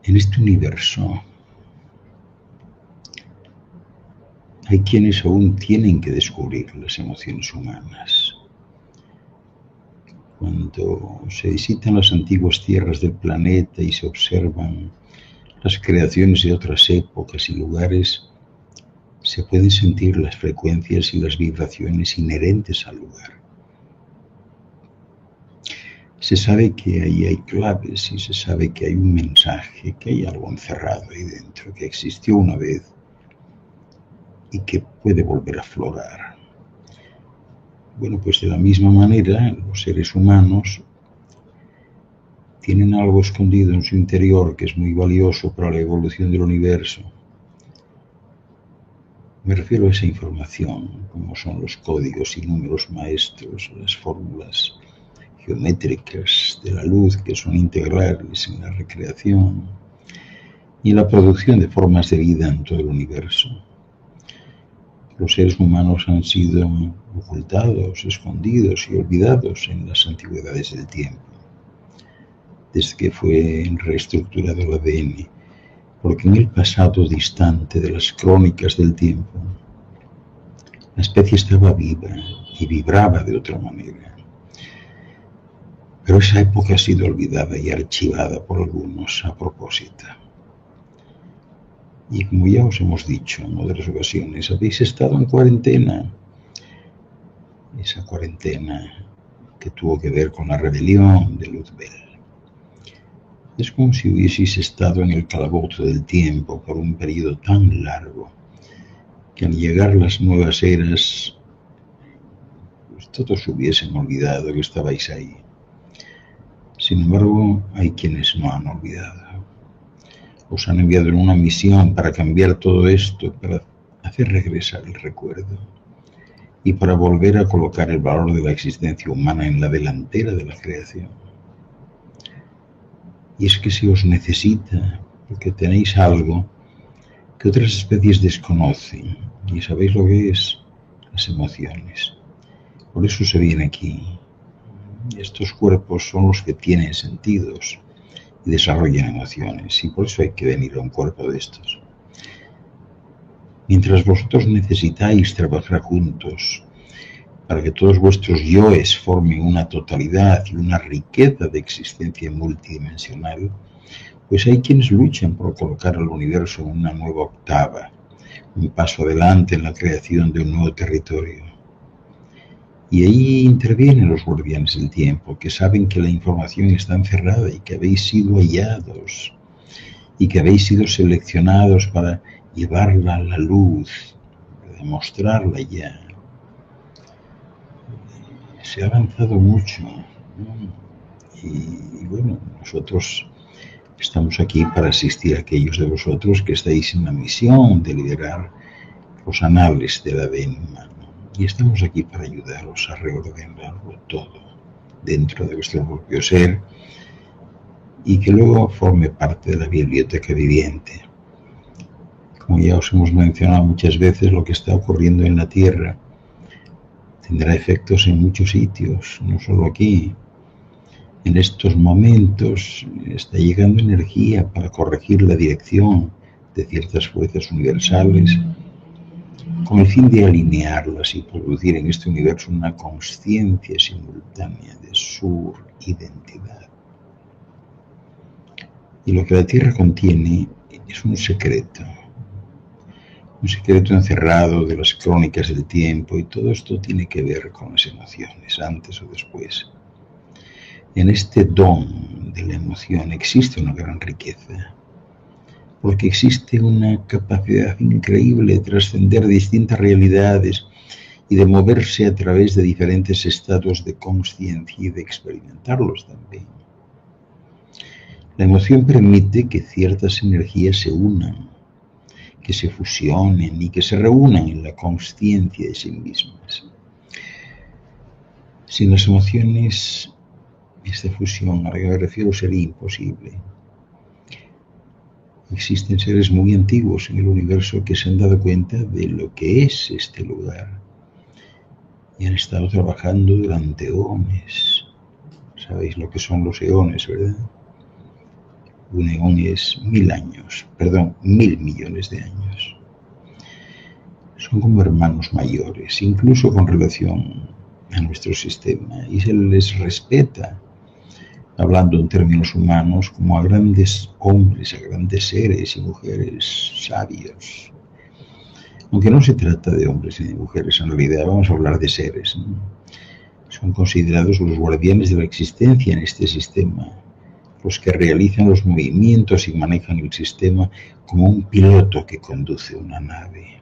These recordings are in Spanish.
En este universo hay quienes aún tienen que descubrir las emociones humanas. Cuando se visitan las antiguas tierras del planeta y se observan las creaciones de otras épocas y lugares, se pueden sentir las frecuencias y las vibraciones inherentes al lugar. Se sabe que ahí hay claves y se sabe que hay un mensaje, que hay algo encerrado ahí dentro, que existió una vez y que puede volver a aflorar. Bueno, pues de la misma manera, los seres humanos tienen algo escondido en su interior que es muy valioso para la evolución del universo. Me refiero a esa información, como son los códigos y números maestros, las fórmulas geométricas de la luz que son integrales en la recreación y la producción de formas de vida en todo el universo. Los seres humanos han sido ocultados, escondidos y olvidados en las antigüedades del tiempo, desde que fue reestructurado el ADN, porque en el pasado distante de las crónicas del tiempo, la especie estaba viva y vibraba de otra manera. Pero esa época ha sido olvidada y archivada por algunos a propósito. Y como ya os hemos dicho en otras ocasiones, habéis estado en cuarentena. Esa cuarentena que tuvo que ver con la rebelión de Luzbel. Es como si hubieseis estado en el calabozo del tiempo por un periodo tan largo que al llegar las nuevas eras, pues todos hubiesen olvidado que estabais ahí. Sin embargo, hay quienes no han olvidado. Os han enviado en una misión para cambiar todo esto, para hacer regresar el recuerdo y para volver a colocar el valor de la existencia humana en la delantera de la creación. Y es que se os necesita, porque tenéis algo que otras especies desconocen, y sabéis lo que es, las emociones. Por eso se viene aquí. Estos cuerpos son los que tienen sentidos y desarrollan emociones, y por eso hay que venir a un cuerpo de estos. Mientras vosotros necesitáis trabajar juntos para que todos vuestros yoes formen una totalidad y una riqueza de existencia multidimensional, pues hay quienes luchan por colocar al universo en una nueva octava, un paso adelante en la creación de un nuevo territorio. Y ahí intervienen los guardianes del tiempo, que saben que la información está encerrada y que habéis sido hallados y que habéis sido seleccionados para llevarla a la luz, para demostrarla ya. Se ha avanzado mucho, ¿no? Y bueno, nosotros estamos aquí para asistir a aquellos de vosotros que estáis en la misión de liderar los anales del ADN humano. Y estamos aquí para ayudaros a reordenarlo todo dentro de vuestro propio ser y que luego forme parte de la biblioteca viviente. Como ya os hemos mencionado muchas veces, lo que está ocurriendo en la Tierra tendrá efectos en muchos sitios, no solo aquí. En estos momentos está llegando energía para corregir la dirección de ciertas fuerzas universales con el fin de alinearlas y producir en este universo una consciencia simultánea de su identidad. Y lo que la Tierra contiene es un secreto encerrado de las crónicas del tiempo, y todo esto tiene que ver con las emociones, antes o después. En este don de la emoción existe una gran riqueza, porque existe una capacidad increíble de trascender distintas realidades y de moverse a través de diferentes estados de consciencia y de experimentarlos también. La emoción permite que ciertas energías se unan, que se fusionen y que se reúnan en la consciencia de sí mismas. Sin las emociones, esta fusión a la que me refiero sería imposible. Existen seres muy antiguos en el universo que se han dado cuenta de lo que es este lugar y han estado trabajando durante eones. Sabéis lo que son los eones, ¿verdad? Un eón es 1000 años, perdón, 1000 millones de años. Son como hermanos mayores, incluso con relación a nuestro sistema, y se les respeta, hablando en términos humanos, como a grandes hombres, a grandes seres y mujeres sabios. Aunque no se trata de hombres y de mujeres, en realidad vamos a hablar de seres, ¿no? Son considerados los guardianes de la existencia en este sistema, los que realizan los movimientos y manejan el sistema como un piloto que conduce una nave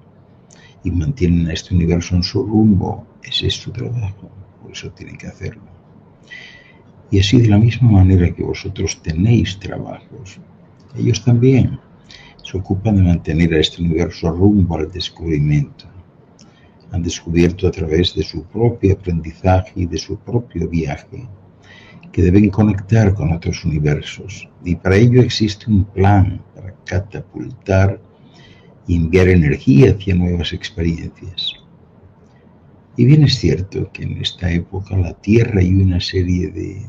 y mantienen a este universo en su rumbo. Ese es su trabajo, por eso tienen que hacerlo. Y así, de la misma manera que vosotros tenéis trabajos, ellos también se ocupan de mantener a este universo rumbo al descubrimiento. Han descubierto a través de su propio aprendizaje y de su propio viaje que deben conectar con otros universos, y para ello existe un plan para catapultar y enviar energía hacia nuevas experiencias. Y bien es cierto que en esta época la Tierra hay una serie de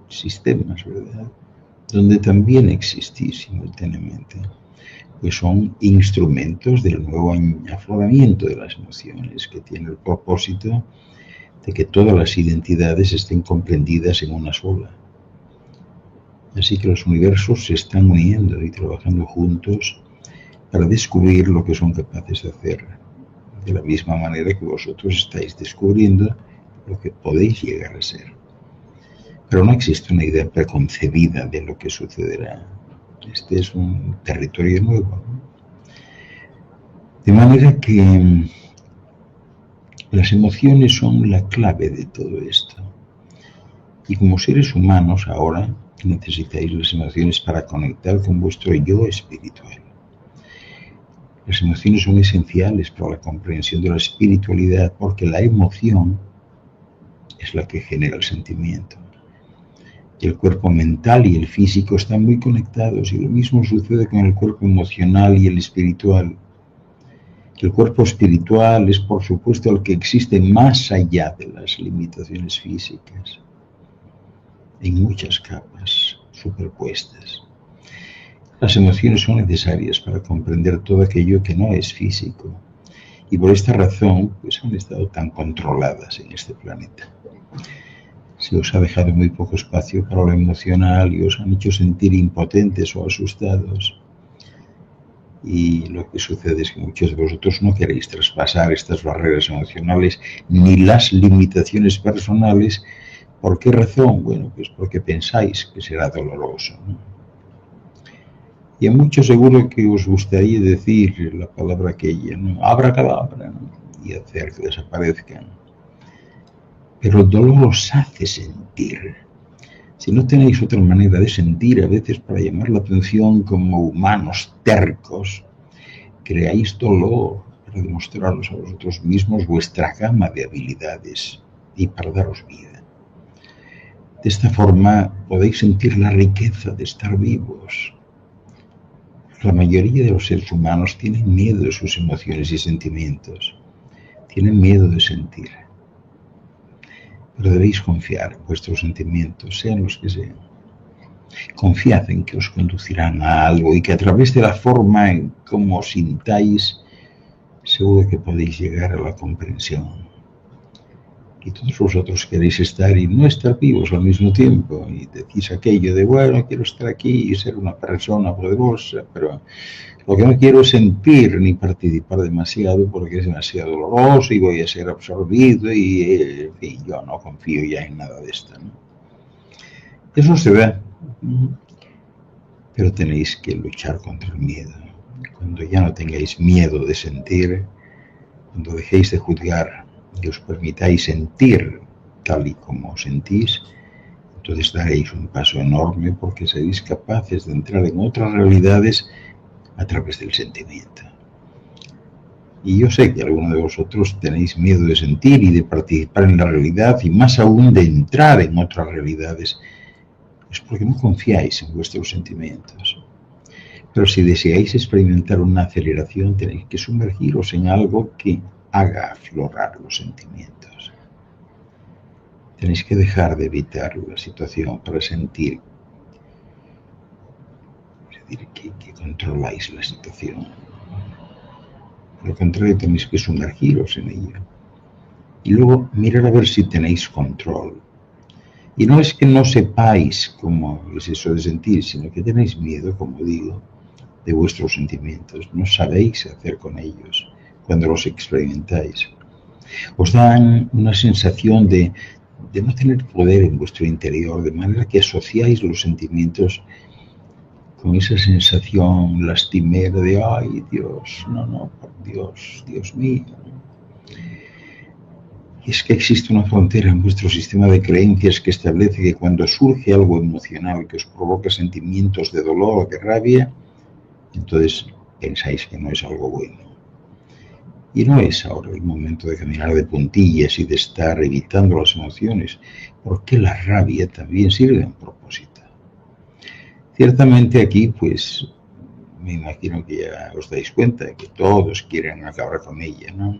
sistemas, ¿verdad?, donde también existís simultáneamente, pues son instrumentos del nuevo afloramiento de las emociones, que tiene el propósito de que todas las identidades estén comprendidas en una sola. Así que los universos se están uniendo y trabajando juntos para descubrir lo que son capaces de hacer, de la misma manera que vosotros estáis descubriendo lo que podéis llegar a ser. Pero no existe una idea preconcebida de lo que sucederá. Este es un territorio nuevo, ¿no? De manera que las emociones son la clave de todo esto. Y como seres humanos ahora necesitáis las emociones para conectar con vuestro yo espiritual. Las emociones son esenciales para la comprensión de la espiritualidad, porque la emoción es la que genera el sentimiento. Y el cuerpo mental y el físico están muy conectados, y lo mismo sucede con el cuerpo emocional y el espiritual. El cuerpo espiritual es, por supuesto, el que existe más allá de las limitaciones físicas, en muchas capas superpuestas. Las emociones son necesarias para comprender todo aquello que no es físico, y por esta razón pues han estado tan controladas en este planeta. Se os ha dejado muy poco espacio para lo emocional y os han hecho sentir impotentes o asustados. Y lo que sucede es que muchos de vosotros no queréis traspasar estas barreras emocionales ni las limitaciones personales. ¿Por qué razón? Bueno, pues porque pensáis que será doloroso, ¿no? Y a muchos seguro que os gustaría decir la palabra aquella, ¿no?, abracadabra, ¿no?, y hacer que desaparezcan. Pero el dolor os hace sentir. Si no tenéis otra manera de sentir, a veces para llamar la atención como humanos tercos, creáis dolor para demostraros a vosotros mismos vuestra gama de habilidades y para daros vida. De esta forma podéis sentir la riqueza de estar vivos. La mayoría de los seres humanos tienen miedo de sus emociones y sentimientos. Tienen miedo de sentir. Pero debéis confiar en vuestros sentimientos, sean los que sean. Confiad en que os conducirán a algo y que a través de la forma en cómo os sintáis, seguro que podéis llegar a la comprensión. Y todos vosotros queréis estar y no estar vivos al mismo tiempo, y decís aquello de, bueno, quiero estar aquí y ser una persona poderosa, pero lo que no quiero es sentir ni participar demasiado porque es demasiado doloroso y voy a ser absorbido y, en fin, yo no confío ya en nada de esto, ¿no? Eso se ve, pero tenéis que luchar contra el miedo. Cuando ya no tengáis miedo de sentir, cuando dejéis de juzgar y os permitáis sentir tal y como sentís, entonces daréis un paso enorme porque seréis capaces de entrar en otras realidades a través del sentimiento. Y yo sé que algunos de vosotros tenéis miedo de sentir y de participar en la realidad, y más aún de entrar en otras realidades. Es porque no confiáis en vuestros sentimientos. Pero si deseáis experimentar una aceleración, tenéis que sumergiros en algo que haga aflorar los sentimientos. Tenéis que dejar de evitar la situación para sentir. decir que controláis la situación. Por el contrario, tenéis que sumergiros en ello. Y luego mirar a ver si tenéis control. Y no es que no sepáis cómo es eso de sentir, sino que tenéis miedo, como digo, de vuestros sentimientos. No sabéis hacer con ellos cuando los experimentáis. Os dan una sensación de no tener poder en vuestro interior, de manera que asociáis los sentimientos con esa sensación lastimera de ¡ay, Dios! No, por Dios, Dios mío. Y es que existe una frontera en vuestro sistema de creencias que establece que cuando surge algo emocional que os provoca sentimientos de dolor o de rabia, entonces pensáis que no es algo bueno. Y no es ahora el momento de caminar de puntillas y de estar evitando las emociones, porque la rabia también sirve a un propósito. Ciertamente aquí, pues, me imagino que ya os dais cuenta de que todos quieren acabar con ella, ¿no?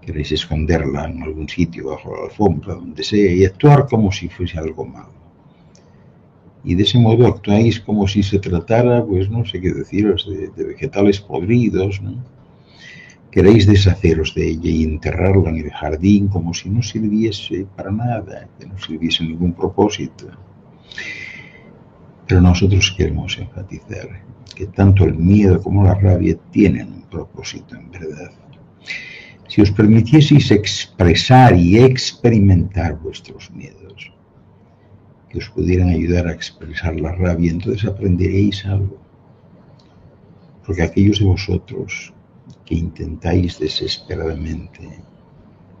Queréis esconderla en algún sitio, bajo la alfombra, donde sea, y actuar como si fuese algo malo. Y de ese modo actuáis como si se tratara, pues no sé qué deciros, de vegetales podridos, ¿no? Queréis deshaceros de ella y enterrarla en el jardín como si no sirviese para nada, que no sirviese en ningún propósito. Pero nosotros queremos enfatizar que tanto el miedo como la rabia tienen un propósito en verdad. Si os permitieseis expresar y experimentar vuestros miedos, que os pudieran ayudar a expresar la rabia, entonces aprenderéis algo. Porque aquellos de vosotros que intentáis desesperadamente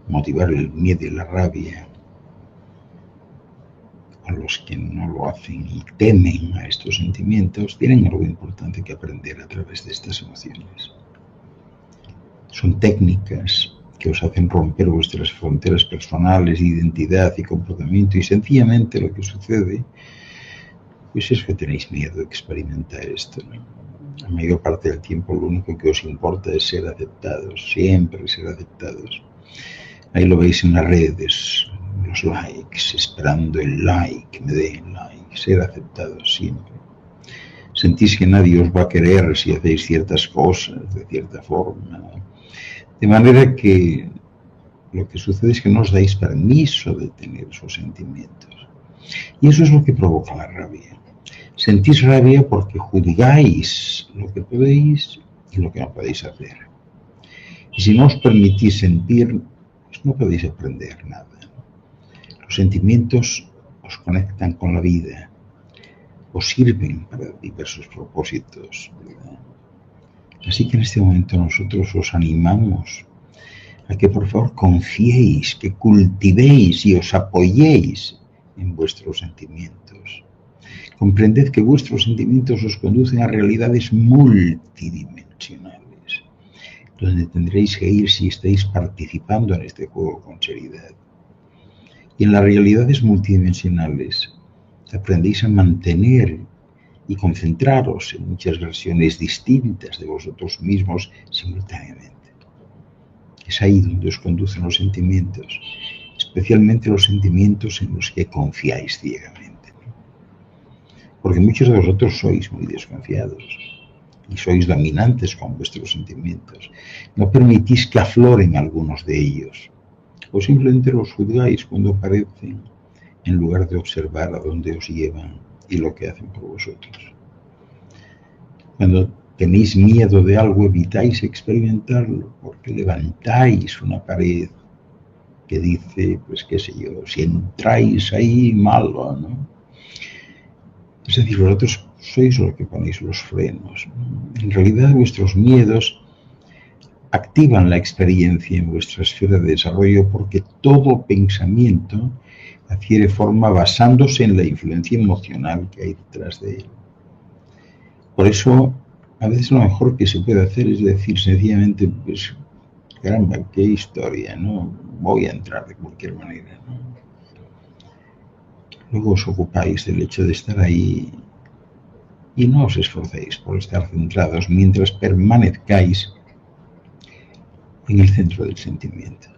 motivar el miedo y la rabia, a los que no lo hacen y temen a estos sentimientos, tienen algo importante que aprender a través de estas emociones. Son técnicas que os hacen romper vuestras fronteras personales, identidad y comportamiento, y sencillamente lo que sucede pues es que tenéis miedo de experimentar esto, ¿no? La mayor parte del tiempo lo único que os importa es ser aceptados, siempre ser aceptados. Ahí lo veis en las redes, los likes, esperando el like, que me den like, ser aceptados siempre. Sentís que nadie os va a querer si hacéis ciertas cosas de cierta forma. De manera que lo que sucede es que no os dais permiso de tener esos sentimientos. Y eso es lo que provoca la rabia. Sentís rabia porque juzgáis lo que podéis y lo que no podéis hacer. Y si no os permitís sentir, pues no podéis aprender nada. Los sentimientos os conectan con la vida, os sirven para diversos propósitos, ¿verdad? Así que en este momento nosotros os animamos a que por favor confiéis, que cultivéis y os apoyéis en vuestros sentimientos. Comprended que vuestros sentimientos os conducen a realidades multidimensionales, donde tendréis que ir si estáis participando en este juego con seriedad. Y en las realidades multidimensionales aprendéis a mantener y concentraros en muchas versiones distintas de vosotros mismos simultáneamente. Es ahí donde os conducen los sentimientos, especialmente los sentimientos en los que confiáis ciegamente. Porque muchos de vosotros sois muy desconfiados y sois dominantes con vuestros sentimientos. No permitís que afloren algunos de ellos, o simplemente los juzgáis cuando aparecen, en lugar de observar a dónde os llevan y lo que hacen por vosotros. Cuando tenéis miedo de algo, evitáis experimentarlo, porque levantáis una pared que dice, pues qué sé yo, si entráis ahí, malo, ¿no? Es decir, vosotros sois los que ponéis los frenos. En realidad, vuestros miedos activan la experiencia en vuestra esfera de desarrollo porque todo pensamiento adquiere forma basándose en la influencia emocional que hay detrás de él. Por eso, a veces lo mejor que se puede hacer es decir sencillamente, pues, caramba, qué historia, ¿no? Voy a entrar de cualquier manera, ¿no? Luego os ocupáis del hecho de estar ahí y no os esforcéis por estar centrados mientras permanezcáis en el centro del sentimiento.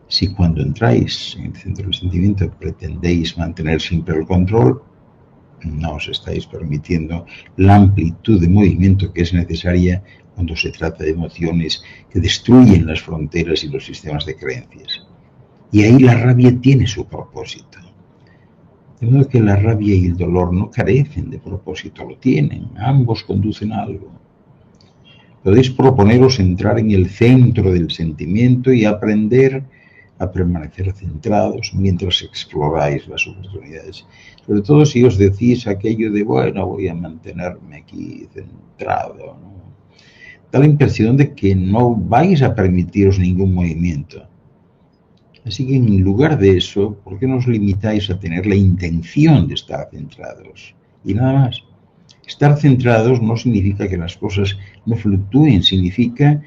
Si cuando entráis en el centro del sentimiento pretendéis mantener siempre el control, no os estáis permitiendo la amplitud de movimiento que es necesaria cuando se trata de emociones que destruyen las fronteras y los sistemas de creencias. Y ahí la rabia tiene su propósito. De modo que la rabia y el dolor no carecen de propósito, lo tienen, ambos conducen a algo. Podéis proponeros entrar en el centro del sentimiento y aprender a permanecer centrados mientras exploráis las oportunidades. Sobre todo si os decís aquello de, bueno, voy a mantenerme aquí centrado, ¿no? Da la impresión de que no vais a permitiros ningún movimiento. Así que en lugar de eso, ¿por qué no os limitáis a tener la intención de estar centrados? Y nada más. Estar centrados no significa que las cosas no fluctúen, significa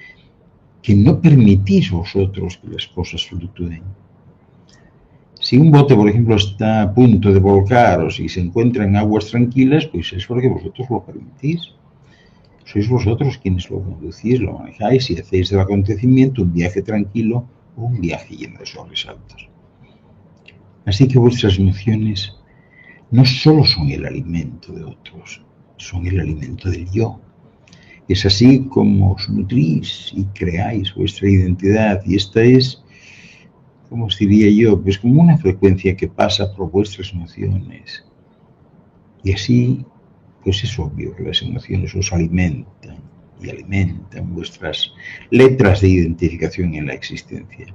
que no permitís vosotros que las cosas fluctúen. Si un bote, por ejemplo, está a punto de volcaros y se encuentra en aguas tranquilas, pues es porque vosotros lo permitís. Sois vosotros quienes lo conducís, lo manejáis y hacéis del acontecimiento un viaje tranquilo o un viaje lleno de sobresaltos. Así que vuestras emociones no solo son el alimento de otros, son el alimento del yo. Es así como os nutrís y creáis vuestra identidad, y esta es, como os diría yo, pues como una frecuencia que pasa por vuestras emociones. Y así, pues es obvio que las emociones os alimentan y alimentan vuestras letras de identificación en la existencia.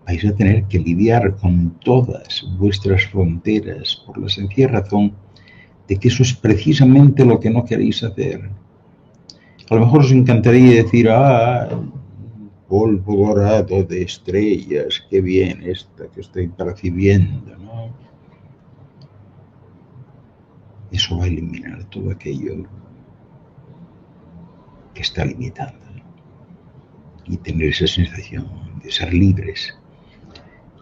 Vais a tener que lidiar con todas vuestras fronteras por la sencilla razón de que eso es precisamente lo que no queréis hacer. A lo mejor os encantaría decir, polvo dorado de estrellas, qué bien esta que estoy percibiendo, ¿no? Eso va a eliminar todo aquello que está limitando, ¿no? Y tener esa sensación de ser libres.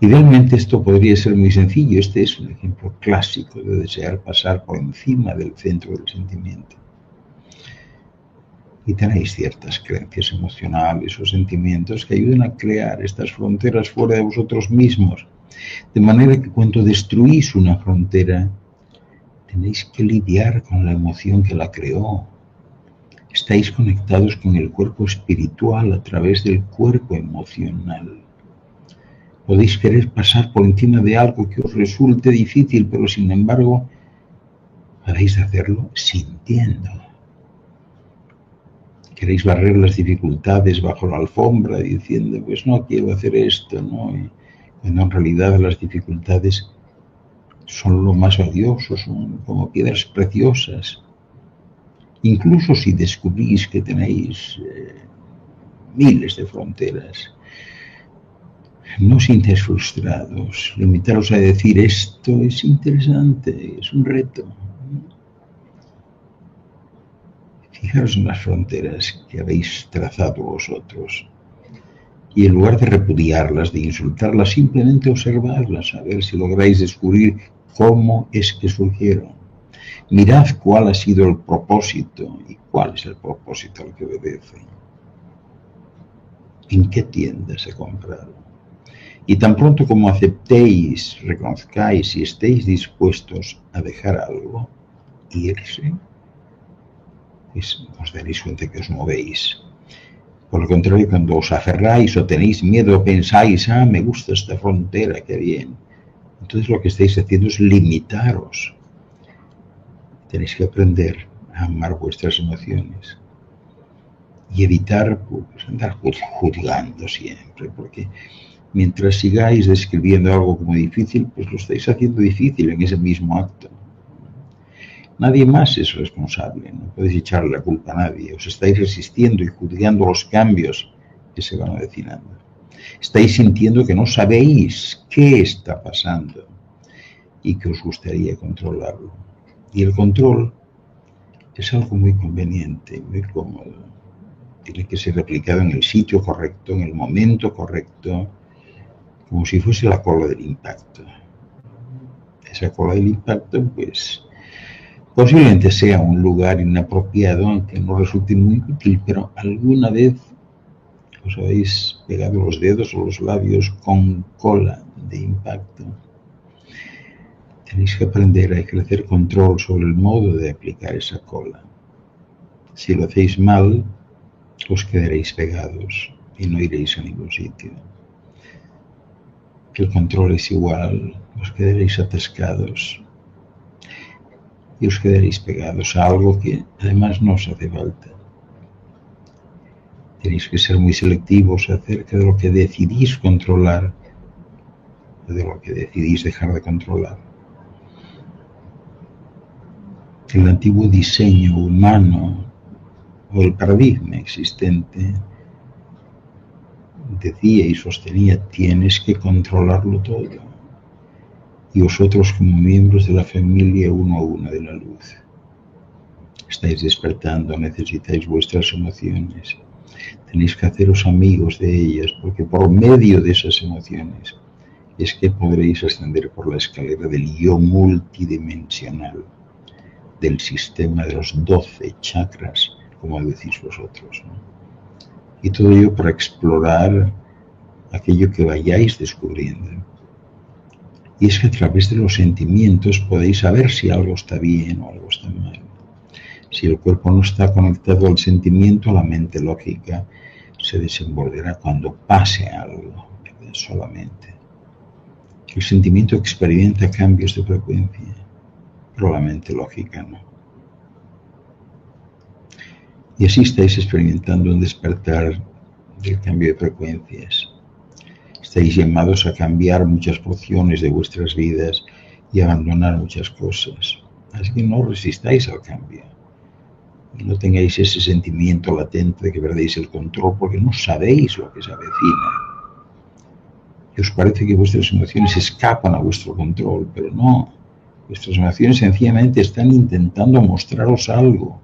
Idealmente esto podría ser muy sencillo. Este es un ejemplo clásico de desear pasar por encima del centro del sentimiento. Y tenéis ciertas creencias emocionales o sentimientos que ayudan a crear estas fronteras fuera de vosotros mismos. De manera que cuando destruís una frontera, tenéis que lidiar con la emoción que la creó. Estáis conectados con el cuerpo espiritual a través del cuerpo emocional. Podéis querer pasar por encima de algo que os resulte difícil, pero sin embargo, podéis hacerlo sintiendo. Queréis barrer las dificultades bajo la alfombra diciendo, pues no quiero hacer esto, ¿no? Y cuando en realidad las dificultades son lo más valioso, son como piedras preciosas. Incluso si descubrís que tenéis miles de fronteras, no os sintáis frustrados, limitaros a decir esto es interesante, es un reto. Fijaros en las fronteras que habéis trazado vosotros y en lugar de repudiarlas, de insultarlas, simplemente observarlas, a ver si lográis descubrir cómo es que surgieron. Mirad cuál ha sido el propósito y cuál es el propósito al que obedecen. ¿En qué tienda se compraron? Y tan pronto como aceptéis, reconozcáis y estéis dispuestos a dejar algo irse, pues os daréis cuenta que os movéis. Por lo contrario, cuando os aferráis o tenéis miedo, pensáis, me gusta esta frontera, qué bien. Entonces lo que estáis haciendo es limitaros. Tenéis que aprender a amar vuestras emociones y evitar pues, andar juzgando siempre, porque mientras sigáis describiendo algo como difícil, pues lo estáis haciendo difícil en ese mismo acto. Nadie más es responsable, no podéis echarle la culpa a nadie. Os estáis resistiendo y juzgando los cambios que se van avecinando. Estáis sintiendo que no sabéis qué está pasando y que os gustaría controlarlo. Y el control es algo muy conveniente, muy cómodo. Tiene que ser aplicado en el sitio correcto, en el momento correcto, como si fuese la cola del impacto. Esa cola del impacto, pues, posiblemente sea un lugar inapropiado, aunque no resulte muy útil, pero alguna vez os habéis pegado los dedos o los labios con cola de impacto. Tenéis que aprender a ejercer control sobre el modo de aplicar esa cola. Si lo hacéis mal, os quedaréis pegados y no iréis a ningún sitio. Que el control es igual, os quedaréis atascados y os quedaréis pegados a algo que además no os hace falta. Tenéis que ser muy selectivos acerca de lo que decidís controlar o de lo que decidís dejar de controlar. El antiguo diseño humano o el paradigma existente decía y sostenía: tienes que controlarlo todo. Y vosotros, como miembros de la familia uno a uno de la luz, estáis despertando, necesitáis vuestras emociones. Tenéis que haceros amigos de ellas, porque por medio de esas emociones es que podréis ascender por la escalera del yo multidimensional, del sistema de los 12 chakras, como decís vosotros, ¿no? Y todo ello para explorar aquello que vayáis descubriendo. Y es que a través de los sentimientos podéis saber si algo está bien o algo está mal. Si el cuerpo no está conectado al sentimiento, la mente lógica se desenvolverá cuando pase algo solamente. El sentimiento experimenta cambios de frecuencia, pero la mente lógica no. Y así estáis experimentando un despertar del cambio de frecuencias. Estáis llamados a cambiar muchas porciones de vuestras vidas y abandonar muchas cosas. Así que no resistáis al cambio. Y no tengáis ese sentimiento latente de que perdéis el control porque no sabéis lo que se avecina. Y os parece que vuestras emociones escapan a vuestro control, pero no. Vuestras emociones sencillamente están intentando mostraros algo.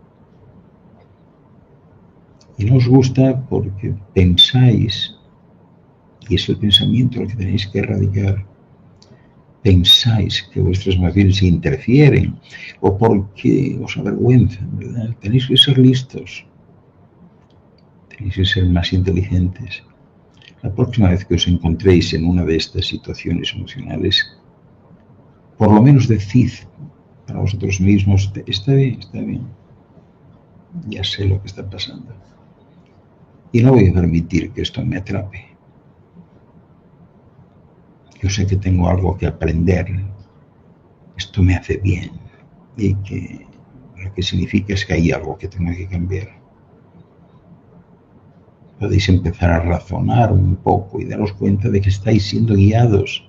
Y no os gusta porque pensáis, y es el pensamiento el que tenéis que erradicar, pensáis que vuestras emociones interfieren o porque os avergüenzan, ¿verdad? Tenéis que ser listos, tenéis que ser más inteligentes. La próxima vez que os encontréis en una de estas situaciones emocionales, por lo menos decid para vosotros mismos: está bien, ya sé lo que está pasando y no voy a permitir que esto me atrape. Yo sé que tengo algo que aprender, esto me hace bien y que lo que significa es que hay algo que tengo que cambiar. Podéis empezar a razonar un poco y daros cuenta de que estáis siendo guiados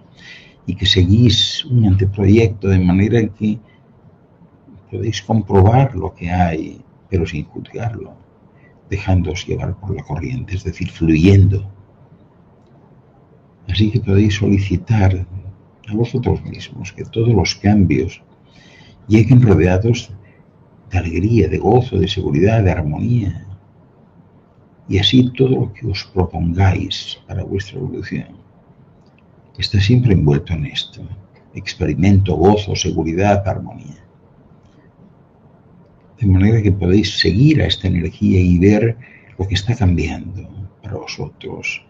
y que seguís un anteproyecto de manera que podéis comprobar lo que hay, pero sin juzgarlo, dejándoos llevar por la corriente, es decir, fluyendo. Así que podéis solicitar a vosotros mismos que todos los cambios lleguen rodeados de alegría, de gozo, de seguridad, de armonía. Y así todo lo que os propongáis para vuestra evolución está siempre envuelto en esto: experimento, gozo, seguridad, armonía. De manera que podéis seguir a esta energía y ver lo que está cambiando para vosotros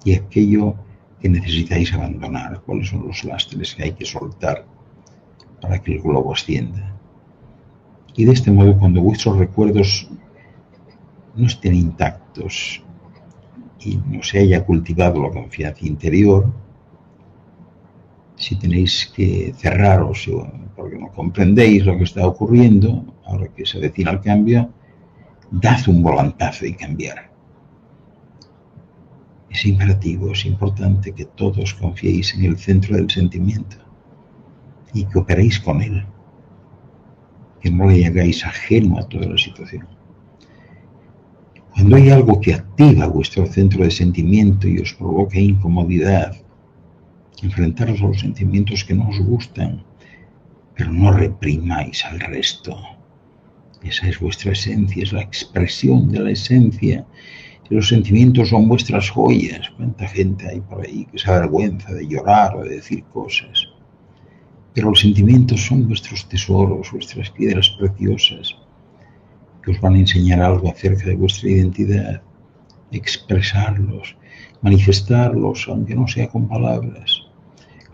y aquello que necesitáis abandonar, cuáles son los lastres que hay que soltar para que el globo ascienda. Y de este modo, cuando vuestros recuerdos no estén intactos y no se haya cultivado la confianza interior, si tenéis que cerraros porque no comprendéis lo que está ocurriendo, ahora que se avecina el cambio, dad un volantazo y cambiar. Es imperativo, es importante que todos confiéis en el centro del sentimiento y que operéis con él, que no le hagáis ajeno a toda la situación. Cuando hay algo que activa vuestro centro de sentimiento y os provoca incomodidad, enfrentaros a los sentimientos que no os gustan, pero no reprimáis al resto. Esa es vuestra esencia, es la expresión de la esencia. Y los sentimientos son vuestras joyas. ¿Cuánta gente hay por ahí que se avergüenza de llorar o de decir cosas? Pero los sentimientos son vuestros tesoros, vuestras piedras preciosas, que os van a enseñar algo acerca de vuestra identidad. Expresarlos, manifestarlos, aunque no sea con palabras.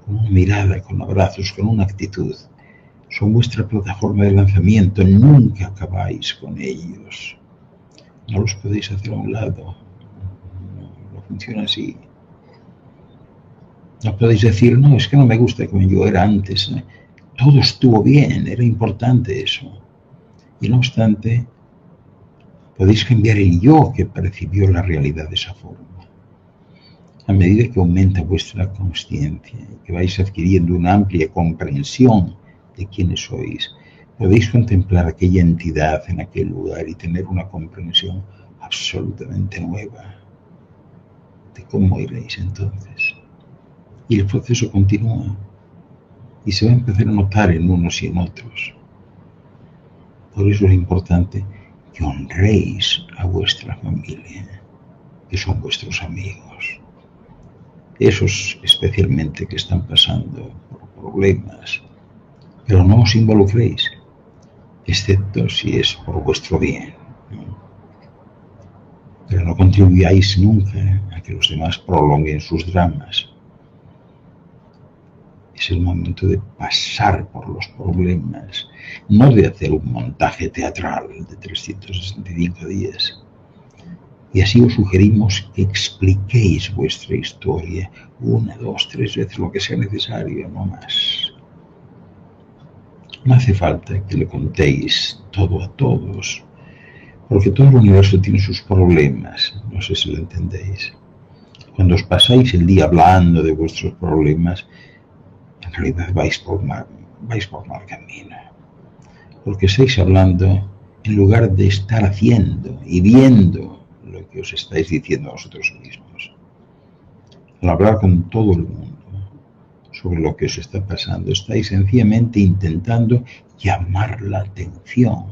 con una mirada, con abrazos, con una actitud. Son vuestra plataforma de lanzamiento, nunca acabáis con ellos. No los podéis hacer a un lado, no funciona así. No podéis decir, no, es que no me gusta como yo era antes. Todo estuvo bien, era importante eso. Y no obstante, podéis cambiar el yo que percibió la realidad de esa forma. A medida que aumenta vuestra consciencia y que vais adquiriendo una amplia comprensión de quiénes sois, podéis contemplar aquella entidad en aquel lugar y tener una comprensión absolutamente nueva de cómo iréis entonces. Y el proceso continúa y se va a empezar a notar en unos y en otros. Por eso es importante que honréis a vuestra familia, que son vuestros amigos. Esos especialmente que están pasando por problemas, pero no os involucréis, excepto si es por vuestro bien. Pero no contribuyáis nunca a que los demás prolonguen sus dramas. Es el momento de pasar por los problemas, no de hacer un montaje teatral de 365 días. Y así os sugerimos que expliquéis vuestra historia 1, 2, 3 veces, lo que sea necesario, no más. No hace falta que le contéis todo a todos, porque todo el universo tiene sus problemas, no sé si lo entendéis. Cuando os pasáis el día hablando de vuestros problemas, en realidad vais por mal camino, porque estáis hablando en lugar de estar haciendo y viendo lo que os estáis diciendo a vosotros mismos. Al hablar con todo el mundo sobre lo que os está pasando, estáis sencillamente intentando llamar la atención,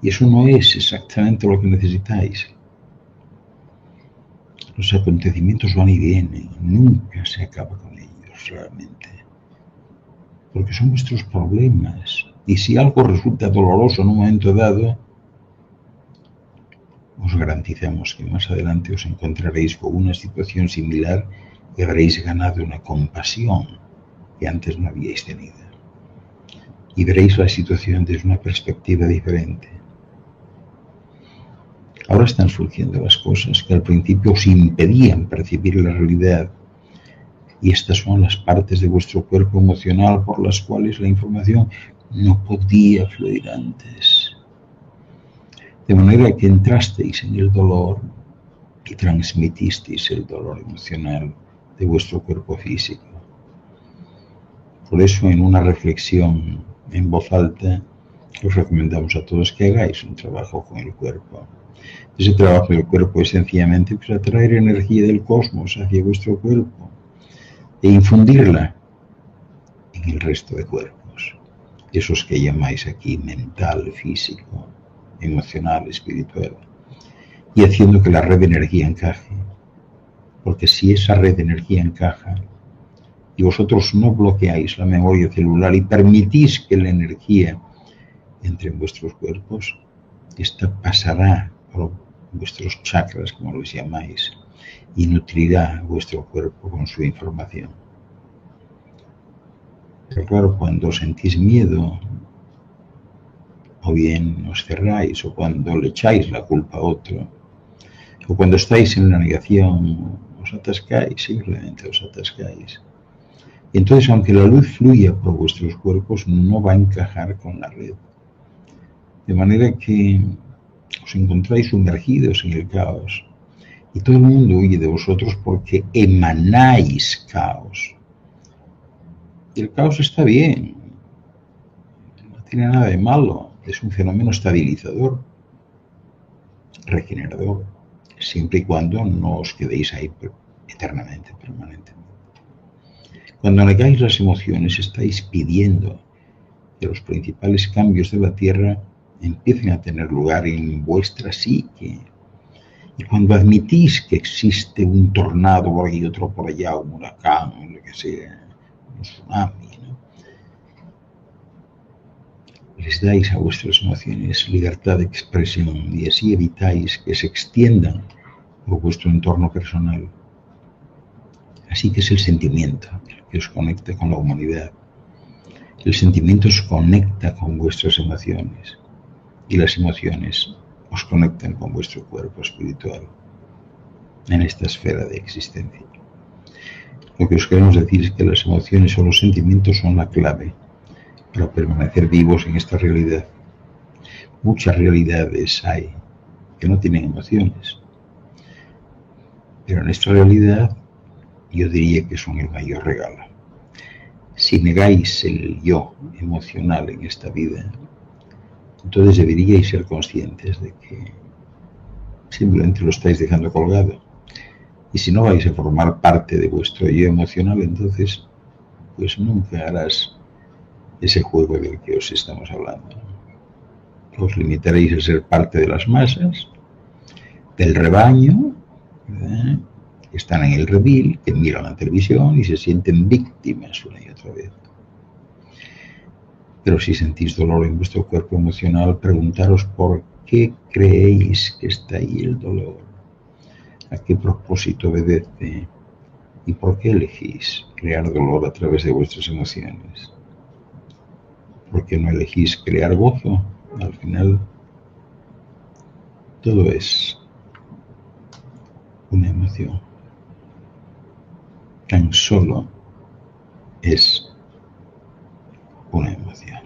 y eso no es exactamente lo que necesitáis. Los acontecimientos van y vienen, nunca se acaba con ellos realmente, porque son vuestros problemas, y si algo resulta doloroso en un momento dado, os garantizamos que más adelante os encontraréis con una situación similar y habréis ganado una compasión que antes no habíais tenido. Y veréis la situación desde una perspectiva diferente. Ahora están surgiendo las cosas que al principio os impedían percibir la realidad, y estas son las partes de vuestro cuerpo emocional por las cuales la información no podía fluir antes. De manera que entrasteis en el dolor y transmitisteis el dolor emocional de vuestro cuerpo físico. Por eso, en una reflexión en voz alta, os recomendamos a todos que hagáis un trabajo con el cuerpo. Ese trabajo del cuerpo es sencillamente atraer energía del cosmos hacia vuestro cuerpo e infundirla en el resto de cuerpos, esos que llamáis aquí mental, físico, emocional, espiritual, y haciendo que la red de energía encaje, porque si esa red de energía encaja y vosotros no bloqueáis la memoria celular y permitís que la energía entre en vuestros cuerpos, esta pasará por vuestros chakras, como los llamáis, y nutrirá vuestro cuerpo con su información. Pero claro, cuando sentís miedo, o bien os cerráis, o cuando le echáis la culpa a otro, o cuando estáis en la negación, os atascáis, simplemente os atascáis. Y entonces, aunque la luz fluya por vuestros cuerpos, no va a encajar con la red. De manera que os encontráis sumergidos en el caos, y todo el mundo huye de vosotros porque emanáis caos. Y el caos está bien, no tiene nada de malo, es un fenómeno estabilizador, regenerador, siempre y cuando no os quedéis ahí eternamente, permanentemente. Cuando negáis las emociones, estáis pidiendo que los principales cambios de la Tierra empiecen a tener lugar en vuestra psique. Y cuando admitís que existe un tornado por aquí, otro por allá, un huracán, lo que sea, un tsunami, ¿no? Les dais a vuestras emociones libertad de expresión y así evitáis que se extiendan por vuestro entorno personal. Así que es el sentimiento el que os conecta con la humanidad. El sentimiento os conecta con vuestras emociones y las emociones os conectan con vuestro cuerpo espiritual en esta esfera de existencia. Lo que os queremos decir es que las emociones o los sentimientos son la clave para permanecer vivos en esta realidad. Muchas realidades hay que no tienen emociones, pero en esta realidad yo diría que son el mayor regalo. Si negáis el yo emocional en esta vida, entonces deberíais ser conscientes de que simplemente lo estáis dejando colgado. Y si no vais a formar parte de vuestro yo emocional, entonces pues nunca harás ese juego del que os estamos hablando. Os limitaréis a ser parte de las masas, del rebaño, ¿verdad? Que están en el redil, que miran la televisión y se sienten víctimas una y otra vez. Pero si sentís dolor en vuestro cuerpo emocional, preguntaros por qué creéis que está ahí el dolor, a qué propósito obedece y por qué elegís crear dolor a través de vuestras emociones. ¿Por qué no elegís crear gozo? Al final, todo es una emoción. Tan solo es una emoción.